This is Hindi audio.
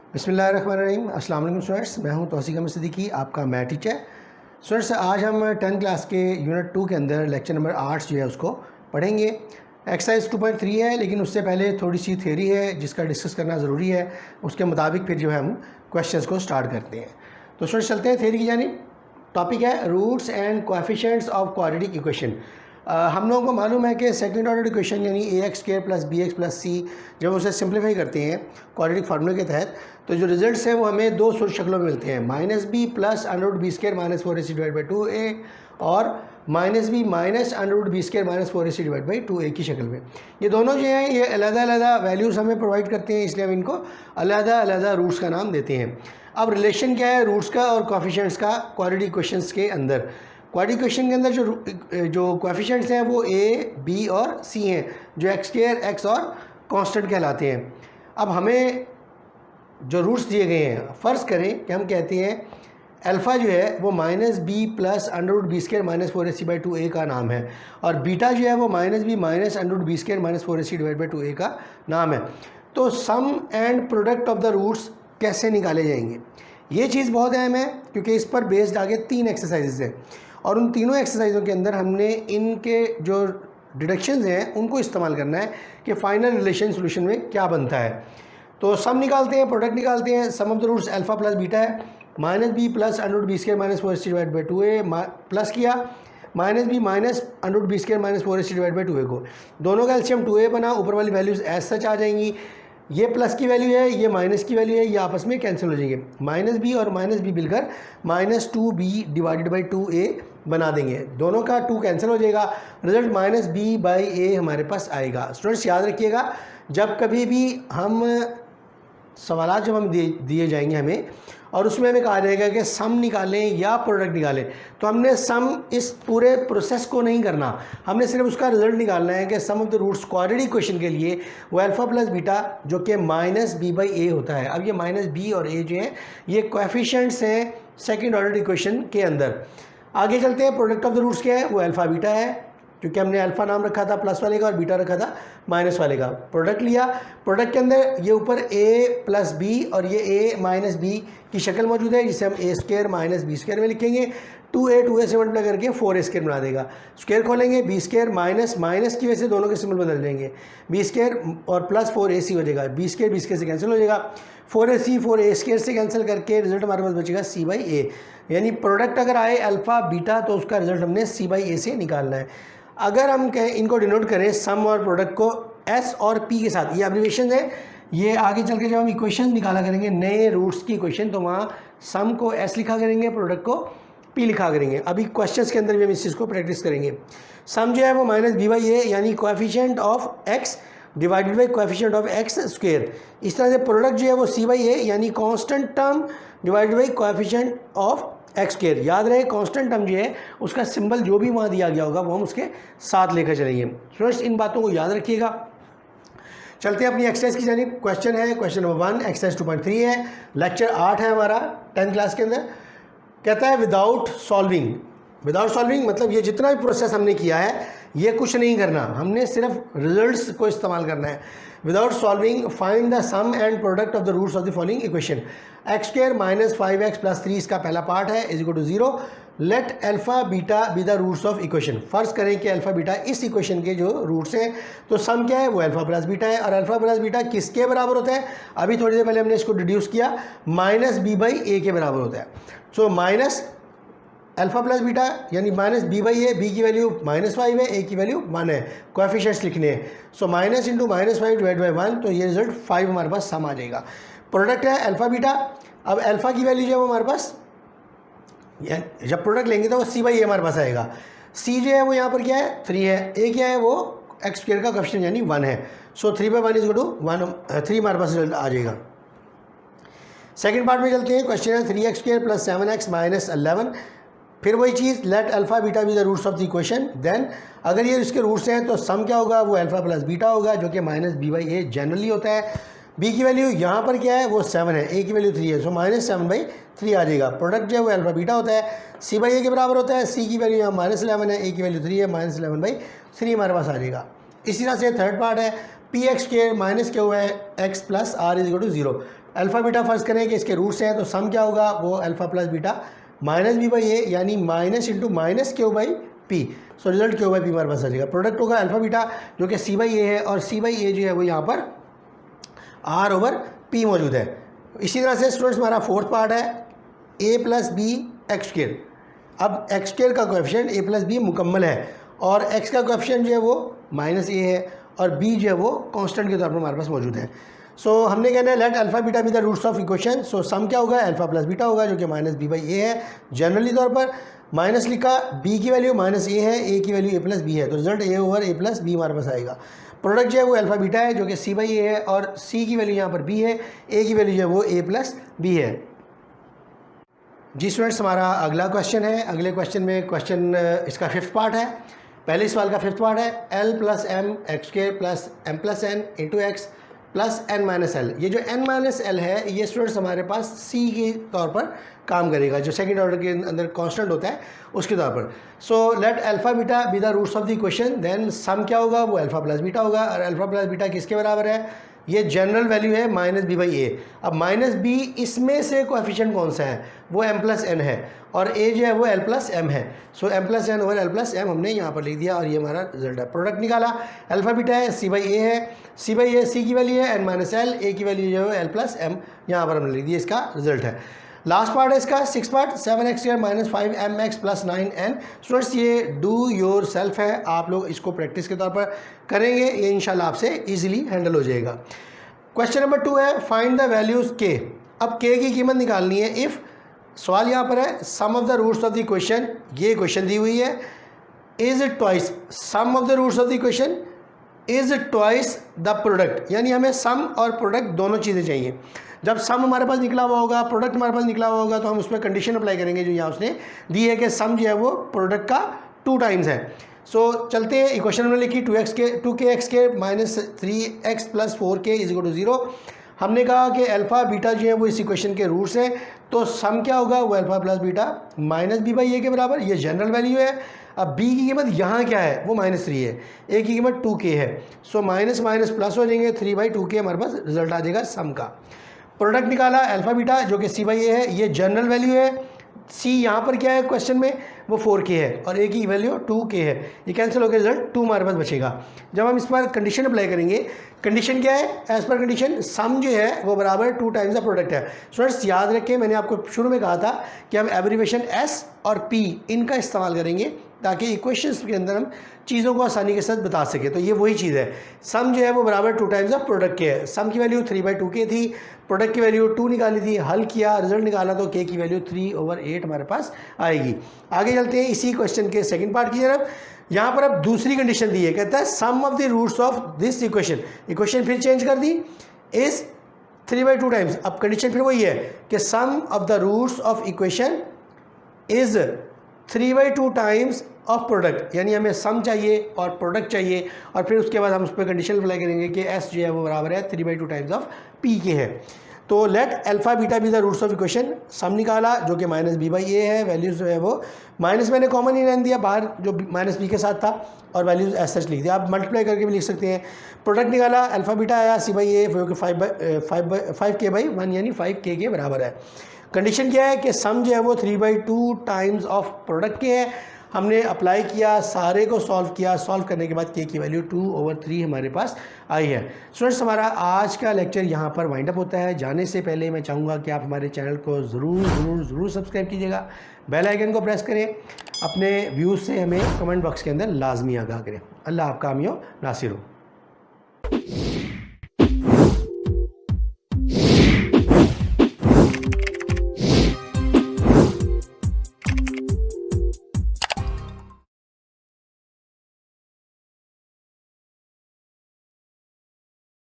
बिस्मिल्लाहिर्रहमानिर्रहीम। अस्सलाम वालेकुम स्टूडेंट्स, मैं हूं तौसीक अहमद सिद्दीकी, आपका मैथ टीचर। स्टूडेंट्स, आज हम 10th क्लास के यूनिट 2 के अंदर लेक्चर नंबर 8 जो है उसको पढ़ेंगे। एक्सरसाइज 2.3 है, लेकिन उससे पहले थोड़ी सी थ्योरी है जिसका डिस्कस करना ज़रूरी है। उसके मुताबिक फिर जो है हम क्वेश्चंस को स्टार्ट करते हैं। तो स्टूडेंट्स चलते हैं थ्योरी की जानिब। टॉपिक है roots and coefficients of quadratic equation. हम लोगों को मालूम है कि सेकंड ऑर्डर इक्वेशन यानी ax² + bx + c जब उसे सिंप्लीफाई करते हैं क्वाड्रेटिक फार्मूले के तहत, तो जो रिजल्ट्स हैं वो हमें दो सूरत शक्लों में मिलते हैं, -b + √b² - 4ac/2a और -b - √b² - 4ac/2a की शक्ल में। ये दोनों जो हैं ये अलग-अलग वैल्यूज़ हमें प्रोवाइड करते हैं, इसलिए हम इनको अलग-अलग रूट्स का नाम देते हैं। अब रिलेशन क्या है रूट्स का और कोएफिशिएंट्स का क्वाड्रेटिक इक्वेशंस के अंदर? क्वाड्रेटिक इक्वेशन के अंदर जो कोएफिशिएंट्स हैं वो a, b और c हैं, जो x², x और कांस्टेंट कहलाते हैं। अब हमें जो रूट्स दिए गए हैं, फ़र्ज़ करें कि हम कहते हैं अल्फ़ा जो है वो -b + √b² - 4ac/2a का नाम है और बीटा जो है वो -b - √b² - 4ac/2a का नाम है। तो sum and product of the roots कैसे निकाले जाएंगे, ये चीज़ बहुत अहम है, क्योंकि इस पर बेस्ड आगे 3 एक्सरसाइजेज हैं और उन तीनों एक्सरसाइजों के अंदर हमने इनके जो डिडक्शंस हैं उनको इस्तेमाल करना है कि फाइनल रिलेशन सोल्यूशन में क्या बनता है। तो सम निकालते हैं, प्रोडक्ट निकालते हैं। Sum of the roots alpha plus beta है, -b + √b² - 4ac/2a प्लस किया -b - √b² - 4ac/2a को, दोनों का एलसीएम 2a बना, ऊपर वाली वैल्यूज़ एज सच आ जाएंगी। ये प्लस की वैल्यू है, ये माइनस की वैल्यू है, ये आपस में कैंसिल हो जाएंगे। -b और -b मिलकर -2b/ 2a बना देंगे, दोनों का 2 कैंसिल हो जाएगा, रिजल्ट -b/a हमारे पास आएगा। स्टूडेंट्स याद रखिएगा, जब कभी भी हम सवाल जब हम दिए जाएंगे हमें और उसमें हमें कहा जाएगा कि सम निकालें या प्रोडक्ट निकालें, तो हमने सम इस पूरे प्रोसेस को नहीं करना, हमने सिर्फ उसका रिजल्ट निकालना है कि sum of the roots quadratic equation के लिए वो अल्फ़ा प्लस बीटा जो कि -b/a होता है। अब ये -b और a जो है ये कोएफिशिएंट्स हैं सेकंड ऑर्डर इक्वेशन के अंदर। आगे चलते हैं, प्रोडक्ट ऑफ द रूट्स क्या है, वो अल्फ़ा बीटा है, क्योंकि हमने अल्फ़ा नाम रखा था प्लस वाले का और बीटा रखा था माइनस वाले का। प्रोडक्ट लिया, प्रोडक्ट के अंदर ये ऊपर a + b और ये a - b की शक्ल मौजूद है, जिसे हम a² - b² में लिखेंगे। 2a 2a से मल्टीप्लाई करके 4a² बना देगा। स्क्वायर खोलेंगे, b² माइनस की वजह से दोनों के सिंबल बदल जाएंगे, b² और प्लस 4ac हो जाएगा, b² से कैंसिल हो जाएगा, 4ac 4a² से कैंसिल करके रिजल्ट हमारे पास बचेगा c/a। यानी प्रोडक्ट अगर आए अल्फ़ा बीटा तो उसका रिजल्ट हमने c/a से निकालना है। अगर हम कहें इनको डिनोट करें सम और प्रोडक्ट को s और p के साथ, ये एब्रिविएशन है, ये आगे चल के जब हम इक्वेशन निकाला करेंगे नए रूट्स की इक्वेशन, तो वहाँ सम को s लिखा करेंगे, प्रोडक्ट को p लिखा करेंगे। अभी क्वेश्चंस के अंदर भी हम इस चीज़ को प्रैक्टिस करेंगे। सम जो है वो -b/a यानी coefficient of x divided by coefficient of x²। इस तरह से प्रोडक्ट जो है वो c/a यानी constant term divided by coefficient of x²। याद रहे कांस्टेंट टर्म जो है उसका सिंबल जो भी वहाँ दिया गया होगा वो हम उसके साथ लेकर चलेंगे। स्टूडेंट्स इन बातों को याद रखिएगा। चलते हैं अपनी एक्सरसाइज की जानिब। क्वेश्चन है क्वेश्चन नंबर 1, एक्सरसाइज 2.3 है, लेक्चर 8 है हमारा 10th क्लास के अंदर। कहता है विदाउट सॉल्विंग मतलब ये जितना भी प्रोसेस हमने किया है ये कुछ नहीं करना, हमने सिर्फ रिजल्ट्स को इस्तेमाल करना है। Without solving find the sum and product of the roots of the following equation. x² - 5x + 3 इसका पहला पार्ट है = 0। Let alpha beta be the roots of equation. फ़र्ज़ करें कि अल्फ़ा बीटा इस इक्वेशन के जो रूट्स हैं, तो सम क्या है वो अल्फ़ा प्लस बीटा है। और अल्फ़ा प्लस बीटा किसके बराबर होता है, अभी थोड़ी देर पहले हमने इसको डिड्यूस किया, -b/a के बराबर होता है। So minus alpha plus beta यानी -b/a, b की वैल्यू -5 है, a की वैल्यू 1 है, कोएफिशिएंट्स लिखने हैं। सो -5 / 1, तो ये रिजल्ट 5 हमारे पास सम आ जाएगा। प्रोडक्ट है अल्फ़ा बीटा, अब अल्फ़ा की वैल्यू जो है वो हमारे पास, जब प्रोडक्ट लेंगे तो वो c/a हमारे पास आएगा। c जो है वो यहाँ पर क्या है 3 है, a क्या है वो x² का कोएफिशिएंट यानी 1 है। सो 3/1 = 1, 3 हमारे पास रिजल्ट आ जाएगा। सेकेंड पार्ट में चलते हैं। क्वेश्चन है 3x² + 7x - 11। फिर वही चीज़, let alpha beta be the roots of the equation. Then अगर ये इसके रूट्स हैं तो सम क्या होगा, वो अल्फ़ा प्लस बीटा होगा, जो कि -b/a जनरली होता है। b की वैल्यू यहाँ पर क्या है वो 7 है, a की वैल्यू 3 है, सो -7/3 आ जाएगा। प्रोडक्ट जो है वो अल्फ़ा बीटा होता है, c/a के बराबर होता है। c की वैल्यू यहाँ -11 है, a की वैल्यू 3 है, -11/3 हमारे पास आ जाएगा। इसी तरह से थर्ड पार्ट है, पी एक्स स्क्वायर माइनस क्या हुआ है x plus r is equal to 0। Alpha beta फर्ज करें कि इसके रूट्स हैं, तो सम क्या होगा वो alpha plus beta minus b by a, यानी minus into minus q by p. So result q by p हमारे पास आ जाएगा। प्रोडक्ट होगा अल्फ़ा बीटा जो कि सी बाई ए है, और सी बाई ए जो है वो यहाँ पर आर ओवर पी मौजूद है। इसी तरह से स्टूडेंट्स हमारा फोर्थ पार्ट है ए प्लस बी एक्स स्क्वायर। अब एक्स स्क्वायर का कोएफिशिएंट ए प्लस बी मुकम्मल है, और एक्स का कोएफिशिएंट जो है वो माइनस ए है, और बी जो है वो कांस्टेंट के तौर पर हमारे पास मौजूद है। सो हमने कहना है let alpha beta be the roots of equation. So sum क्या होगा अल्फ़ा प्लस बीटा होगा जो कि माइनस बी बाई ए है। जनरली तौर पर माइनस लिखा, बी की वैल्यू माइनस ए है, ए की वैल्यू ए प्लस बी है, तो रिजल्ट ए ओवर ए प्लस बी हमारे पास आएगा। प्रोडक्ट जो है वो अल्फ़ा बीटा है जो कि सी बाई ए है, और सी की वैल्यू यहाँ पर बी है, ए की वैल्यू जो है वो ए प्लस बी है। जी स्टूडेंट्स, हमारा अगला क्वेश्चन है। अगले क्वेश्चन में क्वेश्चन इसका फिफ्थ पार्ट है। पहले सवाल का फिफ्थ पार्ट है l plus m x square plus m plus n into x plus n minus l. ये जो एन माइनस एल है ये स्टूडेंट्स हमारे पास सी के तौर पर काम करेगा, जो सेकंड ऑर्डर के अंदर कांस्टेंट होता है उसके तौर पर। So let alpha beta be the roots of the equation, then sum क्या होगा वो अल्फ़ा प्लस बीटा होगा, और अल्फ़ा प्लस बीटा किसके बराबर है, ये जनरल वैल्यू है माइनस बी बाई ए। अब माइनस बी इसमें से कोएफिशिएंट कौन सा है वो एम प्लस एन है, और ए जो है वो एल प्लस एम है। So M plus N over L plus M हमने यहाँ पर लिख दिया, और ये हमारा रिजल्ट है। प्रोडक्ट निकाला, अल्फ़ा बीटा है सी बाई ए है, सी बाई ए सी की वैल्यू है एन माइनस एल, ए की वैल्यू जो है एल प्लस एम, यहाँ पर हमने लिख दिया, इसका रिजल्ट है। लास्ट पार्ट है इसका six part 7x square minus 5mx plus 9n। Students ये डू योर सेल्फ है, आप लोग इसको प्रैक्टिस के तौर पर करेंगे, ये इंशाल्लाह आपसे इजीली हैंडल हो जाएगा। क्वेश्चन नंबर 2 है फाइंड द वैल्यूज़ के। अब के की कीमत निकालनी है इफ़, सवाल यहाँ पर है sum of the roots of the equation, ये इक्वेशन दी हुई है, is twice sum of the roots of the equation is twice the product, यानी हमें सम और प्रोडक्ट दोनों चीज़ें चाहिए। जब सम हमारे पास निकला हुआ होगा, प्रोडक्ट हमारे पास निकला हुआ होगा, तो हम उसमें कंडीशन अप्लाई करेंगे जो यहाँ उसने दी है कि सम जो है वो प्रोडक्ट का 2 टाइम्स है। सो चलते हैं, इक्वेशन हमने लिखी 2kx के minus 3x plus 4k is equal to 0। हमने कहा कि अल्फ़ा बीटा जो है वो इस इक्वेशन के रूट्स हैं, तो सम क्या होगा वो alpha plus beta minus b by a के बराबर, ये जनरल वैल्यू है। अब b की कीमत यहाँ क्या है वो -3 है, a की कीमत 2k है। सो माइनस माइनस प्लस हो जाएंगे, 3/2k हमारे पास रिजल्ट आ जाएगा सम का। प्रोडक्ट निकाला अल्फ़ा बीटा जो कि सी बाई ए है, ये जनरल वैल्यू है, सी यहाँ पर क्या है क्वेश्चन में वो 4k है, और ए की वैल्यू 2k है, ये कैंसिल होकर रिजल्ट 2 हमारे पास बचेगा। जब हम इस पर कंडीशन अप्लाई करेंगे, कंडीशन क्या है एज पर कंडीशन सम जो है वो बराबर 2 टाइम्स द प्रोडक्ट है। स्टूडेंट्स याद रखें, मैंने आपको शुरू में कहा था कि हम एब्रीविएशन एस और p इनका इस्तेमाल करेंगे ताकि इक्वेशंस के अंदर हम चीज़ों को आसानी के साथ बता सके। तो ये वही चीज़ है, सम जो है वो बराबर 2 टाइम्स ऑफ प्रोडक्ट के है। सम की वैल्यू 3/2k थी, प्रोडक्ट की वैल्यू 2 निकाली थी, हल किया, रिजल्ट निकाला, तो k की वैल्यू 3/8 हमारे पास आएगी। आगे चलते हैं इसी क्वेश्चन के सेकंड पार्ट की तरफ। यहाँ पर अब दूसरी कंडीशन दी है, कहता है sum of the roots of this equation, equation फिर चेंज कर दी, इज 3/2 टाइम्स। अब कंडीशन फिर वही है कि sum of the roots of equation is 3/2 times of product, यानी हमें सम चाहिए और प्रोडक्ट चाहिए, और फिर उसके बाद हम उस पर कंडीशन अप्लाई करेंगे कि एस जो है वो बराबर है 3/2 टाइम्स ऑफ पी के है। तो let alpha beta be the roots of equation, sum निकाला जो कि माइनस बी बाई ए है, वैल्यूज़ जो है वो माइनस मैंने कॉमन ही रहने दिया बाहर जो माइनस बी के साथ था, और वैल्यूज़ एस सच लिख दिया, आप मल्टीप्लाई करके भी लिख सकते हैं। प्रोडक्ट निकाला अल्फ़ा बीटा आया सी बाई ए जो कि 5k/1 यानी 5k के बराबर है। कंडीशन क्या है कि सम जो है वो 3/2 टाइम्स ऑफ प्रोडक्ट के है। हमने अप्लाई किया, सारे को सॉल्व किया, सॉल्व करने के बाद k की वैल्यू 2/3 हमारे पास आई है। स्टूडेंट्स हमारा आज का लेक्चर यहाँ पर वाइंड अप होता है। जाने से पहले मैं चाहूँगा कि आप हमारे चैनल को ज़रूर सब्सक्राइब कीजिएगा, बेल आइकन को प्रेस करें, अपने व्यूज़ से हमें कमेंट बॉक्स के अंदर लाजमी आगाह करें। अल्लाह आपका हामी हो, नासिर हो।